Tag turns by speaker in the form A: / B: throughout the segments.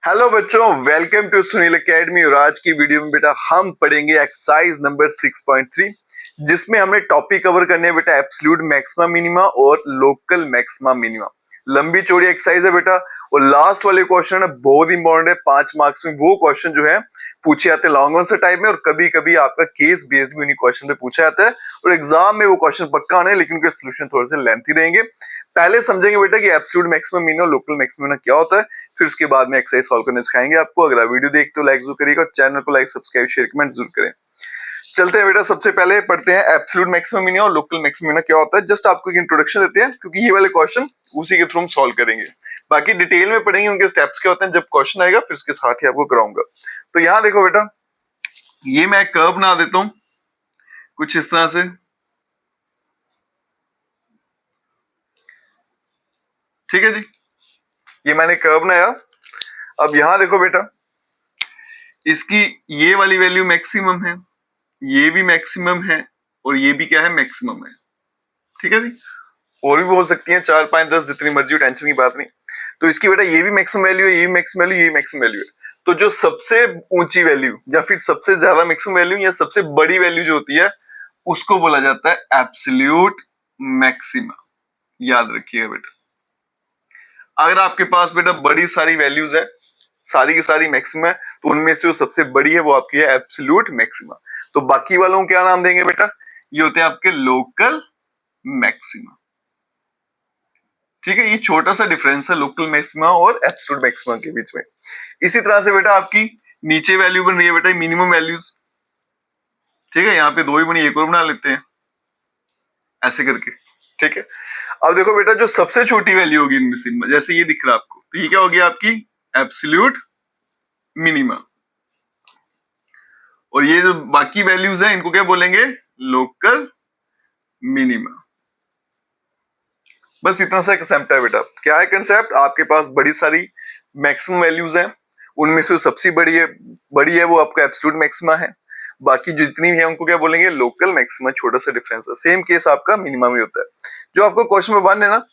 A: Hello बच्चों, welcome to Sunil academy. और आज की वीडियो में बेटा हम पढ़ेंगे एक्सरसाइज नंबर 6.3, जिसमें हमें टॉपिक कवर करने है बेटा एब्सोल्यूट मैक्सिमा मिनिमा और लोकल मैक्सिमा मिनिमा। लंबी चौड़ी एक्सरसाइज है बेटा। और लास्ट वाले क्वेश्चन है बहुत इंपॉर्टेंट है, 5 मार्क्स में वो क्वेश्चन जो है पूछे जाते हैं लॉन्ग आंसर टाइप में, और कभी कभी आपका केस बेस्ड भी उन्हीं क्वेश्चन पे पूछा जाता है। और एग्जाम में वो क्वेश्चन पक्का आने, लेकिन उनके सोल्यूशन थोड़े से लेंथी रहेंगे। पहले समझेंगे बेटा कि एब्सोल्यूट मैक्सिमम मिनिमम और लोकल मैक्सिमम क्या होता है, फिर उसके बाद में एक्सरसाइज सॉल्व करने सिखाएंगे आपको। अगला वीडियो देखते हो लाइक जरूर करिएगा और चैनल को लाइक सब्सक्राइब शेयर कमेंट जरूर करें। चलते हैं बेटा, सबसे पहले पढ़ते हैं एब्सोल्यूट मैक्सिमम मिनिमम और लोकल मैक्सिमम मिनिमम क्या होता है। जस्ट आपको एक इंट्रोडक्शन देते हैं, क्योंकि ये वाले क्वेश्चन उसी के थ्रू हम सॉल्व करेंगे। बाकी डिटेल में पढ़ेंगे उनके स्टेप्स क्या होते हैं जब क्वेश्चन आएगा, फिर उसके साथ ही आपको कराऊंगा। तो यहाँ देखो बेटा, ये मैं कर्व बना देता हूं कुछ इस तरह से, ठीक है जी। ये मैंने कर्व बनाया। अब यहां देखो बेटा, इसकी ये वाली वैल्यू मैक्सिमम है, ये भी मैक्सिमम है, और ये भी क्या है, मैक्सिमम है, ठीक है जी। और भी हो सकती है 4 5 10 जितनी मर्जी हो, टेंशन की बात नहीं। तो इसकी बेटा ये भी मैक्सिमम वैल्यू है, ये भी मैक्सिमम वैल्यू, ये मैक्सिमम वैल्यू है। तो जो सबसे ऊंची वैल्यू या फिर सबसे ज्यादा मैक्सिमम वैल्यू या सबसे बड़ी वैल्यू जो होती है, उसको बोला जाता है एब्सोल्यूट मैक्सिमा। याद रखिएगा बेटा, अगर आपके पास बेटा बड़ी सारी वैल्यूज है, सारी की सारी मैक्सिमा है, तो उनमें से जो सबसे बड़ी है वो आपकी है एब्सोल्यूट मैक्सिमा। तो बाकी वालों को क्या नाम देंगे बेटा, ये होते हैं आपके लोकल मैक्सिमा, ठीक है। ये छोटा सा डिफरेंस है लोकल मैक्सिमा और एब्सोल्यूट मैक्सिमा के बीच में। इसी तरह से बेटा आपकी नीचे वैल्यू बन रही है बेटा मिनिमम वैल्यूज, ठीक है। यहाँ पे दो ही बनी, एक और बना लेते हैं ऐसे करके, ठीक है। अब देखो बेटा, जो सबसे छोटी वैल्यू होगी इनमें से, जैसे ये दिख रहा है आपको, तो ये क्या होगी आपकी एब्सोल्यूट मिनिमा। और ये जो बाकी वैल्यूज हैं इनको क्या बोलेंगे, लोकल मिनिमा। बस इतना सा कंसेप्ट है बेटा। क्या है कंसेप्ट, आपके पास बड़ी सारी मैक्सिमम वैल्यूज हैं, उनमें से सबसे बड़ी है वो आपका एब्सोल्यूट मैक्सिमा है। बाकी जो जितनी भी है उनको क्या बोलेंगे, लोकल मैक्सिमा। छोटा सा डिफरेंस है, सेम केस आपका मिनिमम ही होता है। जो आपको क्वेश्चन में 1 है ना,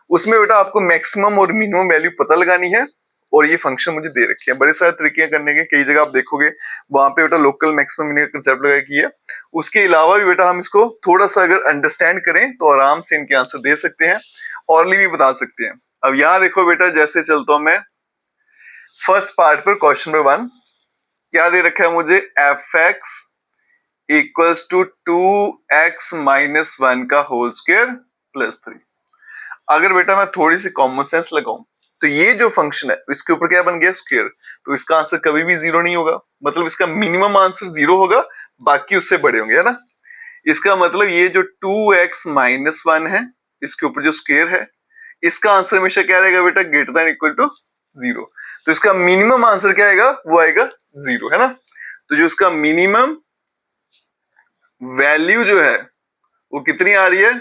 A: उसमें बेटा आपको मैक्सिमम और मिनिमम वैल्यू पता लगानी है, और ये फंक्शन मुझे दे रखे हैं। बड़े सारे तरीके करने के, कई जगह आप देखोगे वहां पे बेटा लोकल मैक्सिमम मिनिमम का कंसेप्ट लगा किया है। उसके अलावा भी बेटा हम इसको थोड़ा सा अगर अंडरस्टैंड करें तो आराम से इनके आंसर दे सकते हैं, ऑरली भी बता सकते हैं। अब यहां देखो बेटा, जैसे चलता हूं मैं फर्स्ट पार्ट पर, क्वेश्चन नंबर 1 क्या दे रखा है मुझे, F X equals to 2x minus 1 का होल स्क्वायर प्लस 3। अगर बेटा मैं थोड़ी सी कॉमन सेंस लगाऊं तो ये जो फंक्शन है इसके ऊपर क्या बन गया, स्क्वायर। तो इसका आंसर कभी भी 0 नहीं होगा, मतलब इसका मिनिमम आंसर 0 होगा, बाकी उससे बड़े होंगे, है ना। इसका मतलब ये जो 2x माइनस 1 है, इसके ऊपर जो स्क्वायर है, इसका आंसर हमेशा क्या रहेगा बेटा, ग्रेटर देन इक्वल टू 0। तो इसका मिनिमम आंसर क्या आएगा, वो आएगा 0, है ना। तो जो इसका मिनिमम वैल्यू जो है वो कितनी आ रही है,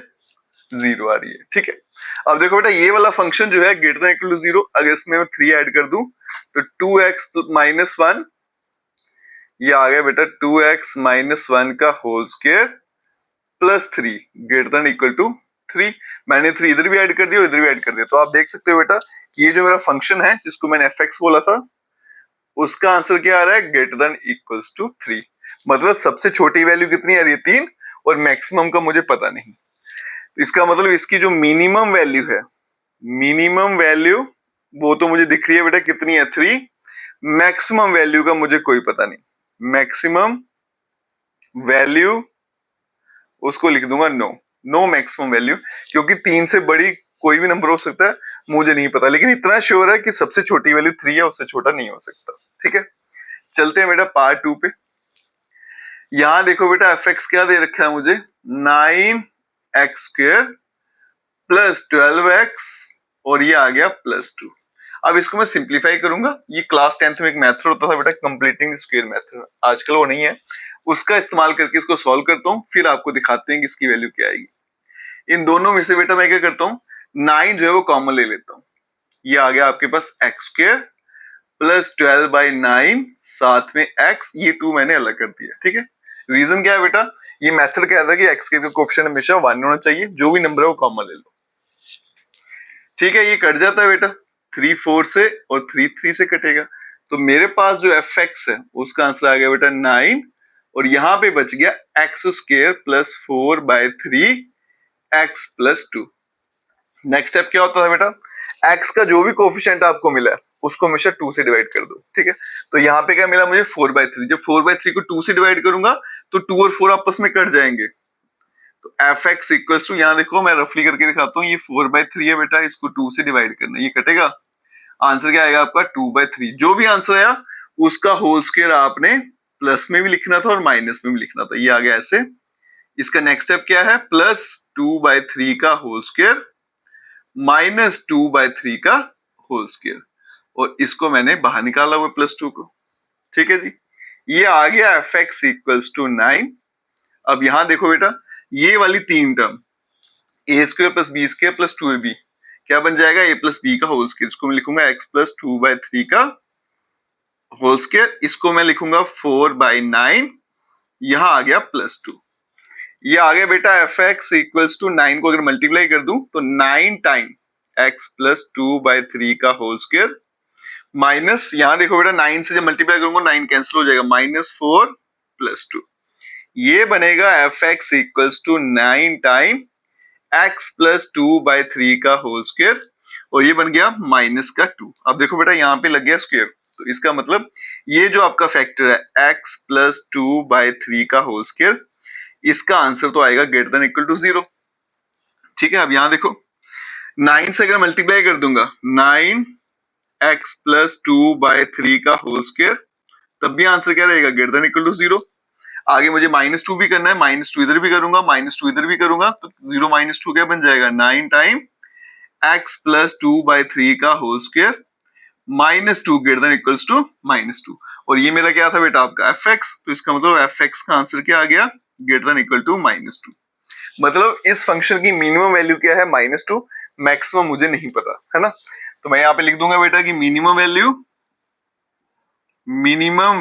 A: 0 आ रही है, ठीक है। अब देखो बेटा, ये वाला फंक्शन जो है ग्रेटर देन इक्वल टू 0, अगर इसमें मैं 3 ऐड कर दूं तो 2x माइनस 1, ये आ गया बेटा 2x माइनस 1 का whole square plus 3 greater than equal to 3। मैंने 3 इधर भी ऐड कर दिया, इधर भी ऐड कर दिया। तो आप देख सकते हो बेटा कि ये जो मेरा फंक्शन है जिसको मैंने fx बोला था, उसका आंसर क्या आ रहा है, ग्रेटर देन इक्वल्स टू 3। मतलब सबसे छोटी वैल्यू कितनी आ रही है, 3, और मैक्सिमम का मुझे पता नहीं। इसका मतलब इसकी जो मिनिमम वैल्यू है, मिनिमम वैल्यू वो तो मुझे दिख रही है बेटा कितनी है, 3। मैक्सिमम वैल्यू का मुझे कोई पता नहीं। मैक्सिमम वैल्यू उसको लिख दूंगा नो मैक्सिमम वैल्यू, क्योंकि 3 से बड़ी कोई भी नंबर हो सकता है, मुझे नहीं पता। लेकिन इतना श्योर है कि सबसे छोटी वैल्यू 3 है, उससे छोटा नहीं हो सकता, ठीक है। चलते हैं बेटा पार्ट 2 पे। यहां देखो बेटा, एफ एक्स क्या दे रखा है मुझे, 9x स्क्वायर प्लस 12x, और ये आ गया प्लस 2। अब इसको मैं सिंप्लीफाई करूंगा। ये क्लास 10th में एक मेथड होता था बेटा, कंप्लीटिंग स्क्वायर मेथड, आजकल वो नहीं है। उसका इस्तेमाल करके इसको सॉल्व करता हूँ, फिर आपको दिखाते हैं कि इसकी वैल्यू क्या आएगी। इन दोनों में से बेटा मैं क्या करता हूँ, 9 जो है वो कॉमन ले लेता हूँ। ये आ गया आपके पास x स्क्वायर प्लस 12/9, साथ में x, ये 2 मैंने अलग कर दिया, ठीक है। रीजन क्या है बेटा, ये मेथड कहता है कि x के कोएफिशिएंट हमेशा 1 होना चाहिए, जो भी नंबर है वो कॉमन ले लो, ठीक है। ये कट जाता है बेटा 3 4 से, और 3 3 से कटेगा। तो मेरे पास जो एफ एक्स है उसका आंसर आ गया बेटा 9 और यहाँ पे बच गया x square plus 4/3 x plus 2। Next step क्या होता है बेटा, एक्स का जो भी कोफिशिएंट आपको मिला है उसको हमेशा 2 से डिवाइड कर दो, ठीक है। तो यहाँ पे क्या मिला मुझे 4/3, जब 4/3 को 2 से डिवाइड करूंगा तो 2 और 4 आपस में कट जाएंगे। तो एफ एक्स इक्वल्स टू, यहाँ देखो मैं रफली करके दिखाता हूँ, ये 4/3 है बेटा, इसको 2 से डिवाइड करना, ये कटेगा, आंसर क्या आएगा आपका 2/3। जो भी आंसर आया उसका होल स्क्वायर आपने प्लस में भी लिखना था और माइनस में भी लिखना था, ये आ गया ऐसे। इसका नेक्स्ट स्टेप क्या है, प्लस 2/3 का होल स्क्वायर माइनस 2/3 का होल स्क्वायर, और इसको मैंने बाहर निकाला हुआ +2 को, ठीक है जी। ये आ गया एफ एक्स इक्वल्स टू 9। अब यहां देखो बेटा, ये वाली तीन term A square plus B square plus 2ab क्या बन जाएगा, a प्लस बी का होल स्क्वायर, इसको मैं लिखूंगा x प्लस 2/3 का होल स्क्वायर, इसको मैं लिखूंगा 4/9, यहां आ गया +2। ये आ गया बेटा एफ एक्स इक्वल्स टू 9 को अगर मल्टीप्लाई कर दूं तो 9 टाइम x प्लस 2/3 का होल स्क्वायर माइनस, यहां देखो बेटा 9 से जब मल्टीप्लाई करूंगा 9 कैंसिल हो जाएगा, -4 + 2, ये बनेगा F X equals to 9 time x plus 2/3 का होल स्क्वायर, और ये बन गया -2। अब देखो बेटा यहाँ पे लग गया स्क्वायर, तो इसका मतलब ये जो आपका फैक्टर है x प्लस 2/3 का होल स्क्वायर, इसका आंसर तो आएगा ग्रेटर देन इक्वल टू 0, ठीक है। अब यहाँ देखो 9 से अगर मल्टीप्लाई कर दूंगा 9x प्लस 2/3 का होल स्क्वायर, तब भी आंसर क्या रहेगा, ग्रेटर देन इक्वल टू 0। आगे मुझे -2 भी करना है, -2 इधर भी करूंगा, -2 इधर भी करूंगा, तो 0 - 2 क्या बन जाएगा, 9 टाइम x प्लस 2/3 का whole square -2 greater than equals to -2, और ये मेरा क्या था बेटा आपका एफ एक्स, तो इसका मतलब एफ एक्स का आंसर क्या आ गया, ग्रेटर देन इक्वल टू -2। मतलब इस फंक्शन की मिनिमम वैल्यू क्या है, -2, मैक्सिमम मुझे नहीं पता है ना, तो मैं यहाँ पे लिख दूंगा बेटा कि मिनिमम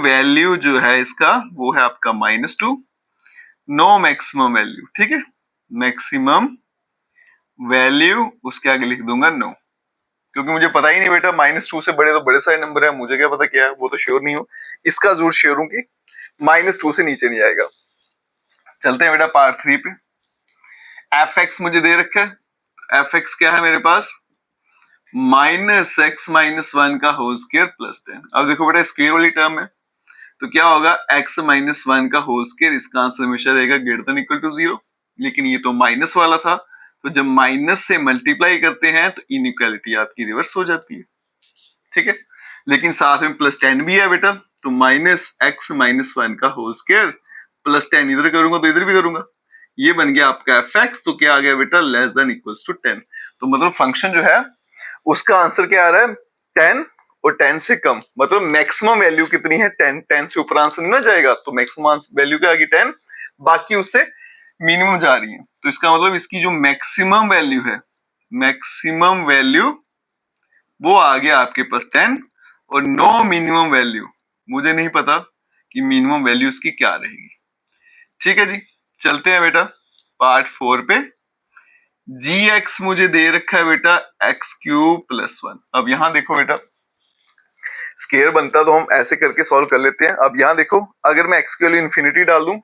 A: वैल्यू जो है इसका वो है आपका -2, नो मैक्सिमम वैल्यू, ठीक है। मैक्सिमम वैल्यू उसके आगे लिख दूंगा नो, क्योंकि मुझे पता ही नहीं बेटा, -2 से बड़े तो बड़े सारे नंबर है, मुझे क्या पता क्या है, वो तो श्योर नहीं हूँ। इसका जरूर श्योर हूँ कि -2 से नीचे नहीं आएगा। चलते हैं बेटा पार्ट 3 पे। एफ एक्स मुझे दे रखा है, एफ एक्स क्या है मेरे पास, -x - 1 का होल स्क्वायर प्लस 10। अब देखो बेटा स्क्वायर वाली टर्म है, तो क्या होगा x - 1 का होल स्क्वायर, इसका आंसर हमेशा रहेगा ग्रेटर देन इक्वल टू 0, लेकिन ये तो माइनस वाला था, तो जब माइनस से मल्टीप्लाई करते हैं तो इनइक्वालिटी आपकी रिवर्स हो जाती है, ठीक है। लेकिन साथ में +10 भी है बेटा, तो -x - 1 का होल स्क्वायर +10 इधर करूंगा तो इधर भी करूंगा, ये बन गया आपका एफ एक्स, तो क्या आ गया बेटा, लेस देन इक्वल्स टू 10। तो मतलब फंक्शन जो है उसका आंसर क्या आ रहा है, 10 और 10 से कम, मतलब मैक्सिमम वैल्यू कितनी है 10, 10 से ऊपर आंसर नहीं ना जाएगा, तो मैक्सिमम वैल्यू क्या आ गई 10, बाकी उससे मिनिमम जा रही है, तो इसका मतलब इसकी जो मैक्सिमम वैल्यू है, मैक्सिमम वैल्यू वो आ गया आपके पास 10, और नो मिनिमम वैल्यू, मुझे नहीं पता कि मिनिमम वैल्यू इसकी क्या रहेगी, ठीक है जी। चलते हैं बेटा पार्ट 4 पे। gx मुझे दे रखा है बेटा x³ + 1। अब यहां देखो बेटा स्क्वायर बनता तो हम ऐसे करके सॉल्व कर लेते हैं। अब यहाँ देखो अगर मैं x की वैल्यू इन्फिनिटी डाल दूं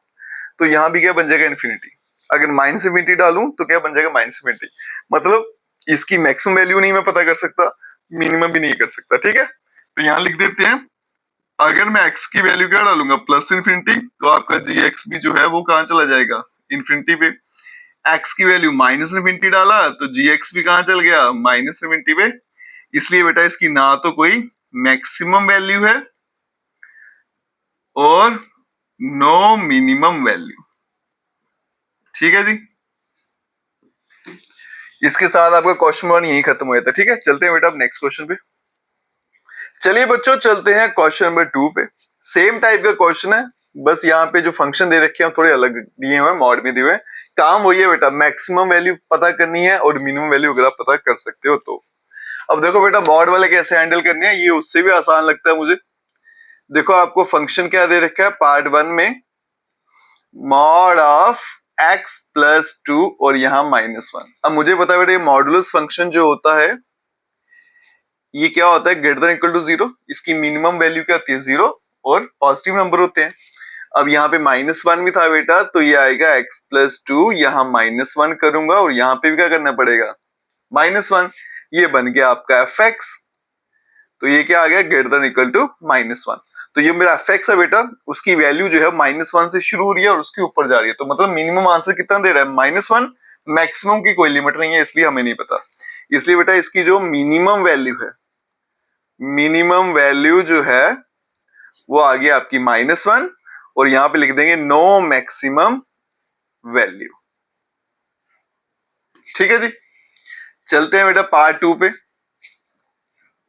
A: तो यहाँ भी क्या बन जाएगा इन्फिनिटी, अगर -∞ डालूं तो क्या बन जाएगा -∞। मतलब इसकी मैक्सिमम वैल्यू नहीं मैं पता कर सकता, मिनिमम भी नहीं कर सकता, ठीक है। तो यहाँ लिख देते हैं, अगर मैं x की वैल्यू क्या डालूंगा +∞, तो आपका gx भी जो है वो कहाँ चला जाएगा, इन्फिनिटी पे। x की वैल्यू -∞ डाला तो gx भी कहाँ चल गया, -∞ पे। इसलिए बेटा इसकी ना तो कोई मैक्सिमम वैल्यू है और नो मिनिमम वैल्यू, ठीक है जी। इसके साथ आपका क्वेश्चन 1 यही खत्म हो जाता है, ठीक है। चलते हैं बेटा अब नेक्स्ट क्वेश्चन पे। चलिए बच्चों चलते हैं क्वेश्चन नंबर 2 पे। सेम टाइप का क्वेश्चन है, बस यहाँ पे जो फंक्शन दे रखे हैं थोड़े अलग दिए हुए हैं, मॉड में दिए हुए हैं। काम वही है बेटा, मैक्सिमम वैल्यू पता करनी है और मिनिमम वैल्यू अगर आप पता कर सकते हो तो। अब देखो बेटा मॉड वाले कैसे हैंडल करने हैं, ये उससे भी आसान लगता है मुझे। देखो आपको फंक्शन क्या दे रखा है पार्ट 1 में, मॉड ऑफ x + 2 और यहाँ -1। अब मुझे पता है बेटा ये मॉडुलस फंक्शन जो होता है ये क्या होता है, ग्रेटर देन इक्वल टू 0, इसकी मिनिमम वैल्यू क्या होती है 0 और पॉजिटिव नंबर होते हैं। अब यहाँ पे -1 भी था बेटा, तो ये आएगा x+2, यहाँ -1 करूंगा और यहाँ पे भी क्या करना पड़ेगा -1, ये बन गया आपका fx। तो ये क्या आ गया, ग्रेटर देन इक्वल टू -1। तो ये मेरा fx है बेटा, उसकी वैल्यू जो है -1 से शुरू हो रही है और उसके ऊपर जा रही है, तो मतलब मिनिमम आंसर कितना दे रहा है -1, मैक्सिमम की कोई लिमिट नहीं है, इसलिए हमें नहीं पता। इसलिए बेटा इसकी जो मिनिमम वैल्यू है, मिनिमम वैल्यू जो है वो आ गई आपकी -1, और यहां पे लिख देंगे नो मैक्सिमम वैल्यू। ठीक है जी, चलते हैं बेटा पार्ट 2 पे।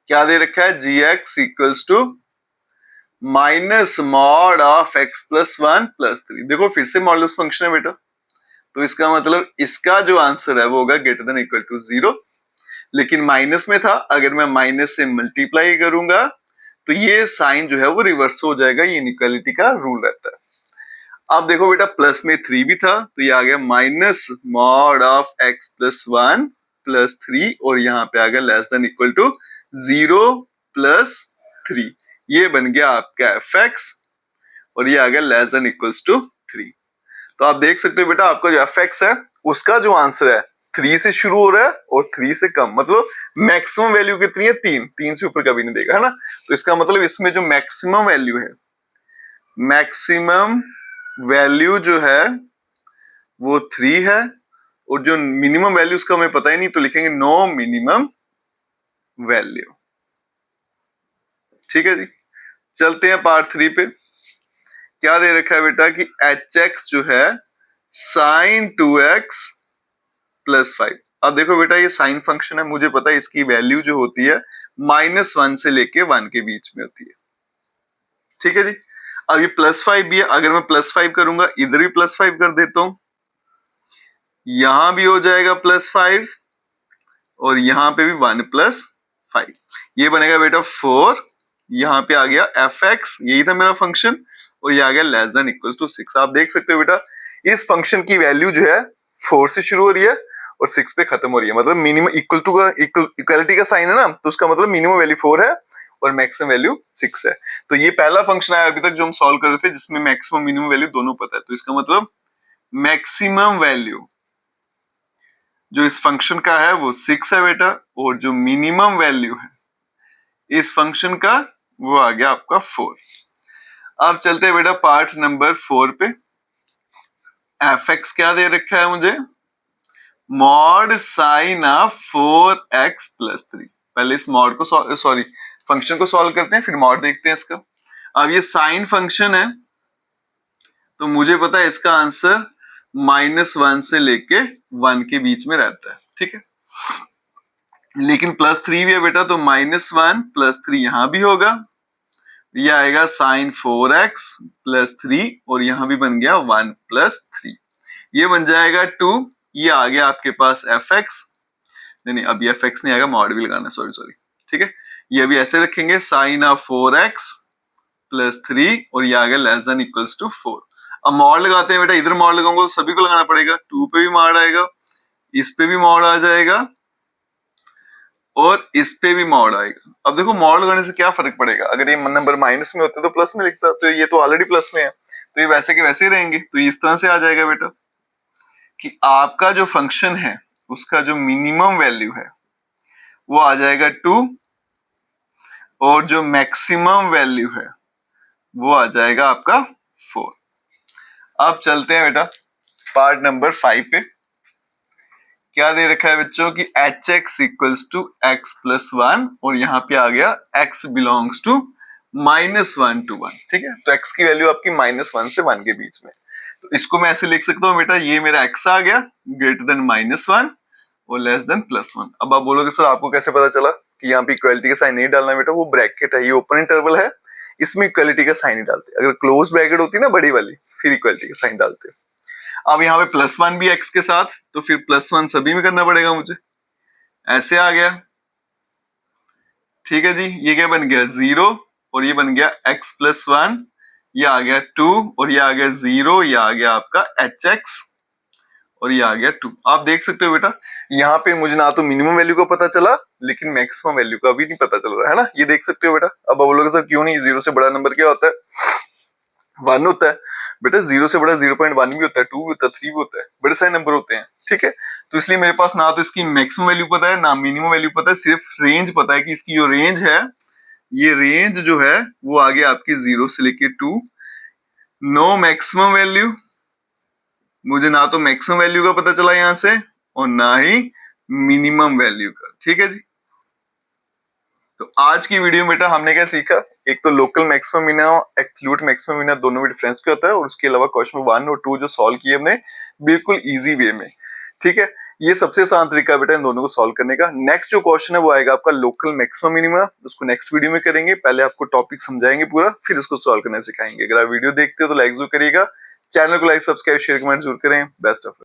A: क्या दे रखा है, gx equals to minus mod of x+1+3। देखो फिर से मॉडुलस फंक्शन है बेटा, तो इसका मतलब इसका जो आंसर है वो होगा ग्रेटर देन इक्वल टू 0, लेकिन माइनस में था, अगर मैं माइनस से मल्टीप्लाई करूंगा तो ये साइन जो है वो रिवर्स हो जाएगा, ये इनइक्वालिटी का रूल रहता है। अब देखो बेटा प्लस में 3 भी था, तो ये आ गया माइनस मॉड ऑफ x+1+3, और यहाँ पे आ गया लेस देन इक्वल टू 0+3, ये बन गया आपका fx, और ये आ गया लेस देन इक्वल्स टू 3। तो आप देख सकते हो बेटा आपका जो fx है उसका जो आंसर है 3 से शुरू हो रहा है और 3 से कम, मतलब मैक्सिमम वैल्यू कितनी है 3 से ऊपर कभी नहीं देगा, है ना। तो इसका मतलब इसमें जो मैक्सिमम वैल्यू है, मैक्सिमम वैल्यू जो है वो 3 है, और जो मिनिमम वैल्यू उसका हमें पता ही नहीं, तो लिखेंगे नो मिनिमम वैल्यू। ठीक है जी, चलते हैं पार्ट 3 पे। क्या दे रखा है बेटा कि hx जो है sin 2x+5। अब देखो बेटा ये साइन फंक्शन है, मुझे पता है इसकी वैल्यू जो होती है -1 से लेके 1 के बीच में होती है। ठीक है जी, अब ये +5 भी है, अगर मैं +5 करूंगा इधर भी +5 कर देता हूं, यहां भी हो जाएगा +5, और यहां पे भी 1+5, ये बनेगा बेटा 4। यहां पे आ गया fx, यही था मेरा फंक्शन, और ये आ गया लेस देन इक्वल टू 6। आप देख सकते हो बेटा इस फंक्शन की वैल्यू जो है 4 से शुरू हो रही है और 6 पे खत्म हो रही है, मतलब मिनिमम इक्वल टू का इक्वलिटी का साइन है ना, तो उसका मतलब मिनिमम वैल्यू 4 है और मैक्सिमम वैल्यू 6 है। तो ये पहला फंक्शन आया अभी तक जो हम सॉल्व कर रहे थे जिसमें मैक्सिमम मिनिमम वैल्यू दोनों पता है, तो इसका मतलब मैक्सिमम वैल्यू जो इस फंक्शन का है वो 6 है बेटा, और जो मिनिमम वैल्यू है इस फंक्शन का वो आ गया आपका 4। अब चलते हैं बेटा पार्ट नंबर 4 पे। fx क्या दे रखा है मुझे, मॉड साइन ऑफ 4x+3। पहले इस मॉड को सॉरी फंक्शन को सॉल्व करते हैं, फिर मॉड देखते हैं इसका। अब ये साइन फंक्शन है, तो मुझे पता है इसका आंसर -1 से लेके 1 के बीच में रहता है। ठीक है, लेकिन +3 भी है बेटा, तो -1+3 यहां भी होगा, ये आएगा sin 4x+3, और यहां भी बन गया 1+3, ये बन जाएगा 2। ये आ गया आपके पास fx, नहीं अभी fx नहीं आएगा, मॉड भी लगाना, सॉरी। ठीक है, ये अभी ऐसे रखेंगे sin ऑफ 4x+3, और ये आ गया लेस देन इक्वल्स टू 4। अब मॉड लगाते हैं बेटा, इधर मॉड लगाऊंगा तो सभी को लगाना पड़ेगा, 2 पे भी मॉड आएगा, इस पे भी मॉड आ जाएगा, और इस पे भी मॉड आएगा। अब देखो मॉड लगाने से क्या फर्क पड़ेगा, अगर ये नंबर माइनस में होते तो प्लस में लिखता, तो ये तो ऑलरेडी प्लस में है, तो ये वैसे के वैसे ही रहेंगे। तो ये इस तरह से आ जाएगा बेटा कि आपका जो फंक्शन है उसका जो मिनिमम वैल्यू है वो आ जाएगा 2, और जो मैक्सिमम वैल्यू है वो आ जाएगा आपका 4। अब चलते हैं बेटा पार्ट नंबर 5 पे। क्या दे रखा है बच्चों की hx इक्वल्स टू x+1, और यहाँ पे आ गया x बिलोंग्स टू -1 to 1। ठीक है, तो x की वैल्यू आपकी -1 से 1 के बीच में, तो इसको मैं ऐसे लिख सकता हूँ बेटा, ये मेरा x आ गया ग्रेटर देन -1 और लेस देन +1। अब आप बोलोगे सर आपको कैसे पता चला कि यहाँ पे इक्वालिटी का साइन नहीं डालना बेटा, वो ब्रैकेट है, ये ओपन इंटरवल है, इसमें इक्वालिटी का साइन ही डालते। अगर क्लोज ब्रैकेट होती ना बड़ी वाली, फिर इक्वालिटी का साइन डालते। अब यहाँ पे +1 भी x के साथ, तो फिर +1 सभी में करना पड़ेगा मुझे, ऐसे आ गया। ठीक है जी, ये क्या बन गया 0, और ये बन गया x+1, ये आ गया 2, और ये आ गया 0, ये आ गया आपका hx, और ये आ गया 2। आप देख सकते हो बेटा यहाँ पे मुझे ना तो मिनिमम वैल्यू का पता चला लेकिन मैक्सिमम वैल्यू का भी नहीं पता चल रहा है ना, ये देख सकते हो बेटा। अब बोलोगे सर क्यों नहीं, 0 से बड़ा नंबर क्या होता है, 1 होता है बेटा। 0 से बड़ा 0.1 भी होता है, 2 भी होता है, 3 भी होता है, बड़े सारे नंबर होते हैं, ठीक है। तो इसलिए मेरे पास ना तो इसकी मैक्सिमम वैल्यू पता है ना मिनिमम वैल्यू पता है, सिर्फ रेंज पता है कि इसकी जो रेंज है, ये रेंज जो है वो आ गया आपकी 0 से लेके 2। नो मैक्सिमम वैल्यू, मुझे ना तो मैक्सिमम वैल्यू का पता चला यहां से और ना ही मिनिमम वैल्यू का, ठीक है जी। तो आज की वीडियो में बेटा हमने क्या सीखा, एक तो local maximum minimum, absolute maximum minimum, दोनों में डिफरेंस क्या होता है, और उसके अलावा क्वेश्चन 1 और 2 जो सॉल्व किए हमने बिल्कुल इजी वे में, ठीक है। ये सबसे आसान तरीका है बेटा इन दोनों को सॉल्व करने का। नेक्स्ट जो क्वेश्चन है वो आएगा आपका लोकल मैक्सिमम मिनिमम, उसको नेक्स्ट वीडियो में करेंगे। पहले आपको टॉपिक समझाएंगे पूरा, फिर उसको सॉल्व करना सिखाएंगे। अगर आप वीडियो देखते हो तो लाइक जरूर करिएगा, चैनल को लाइक सब्सक्राइब शेयर कमेंट जरूर करें। Best of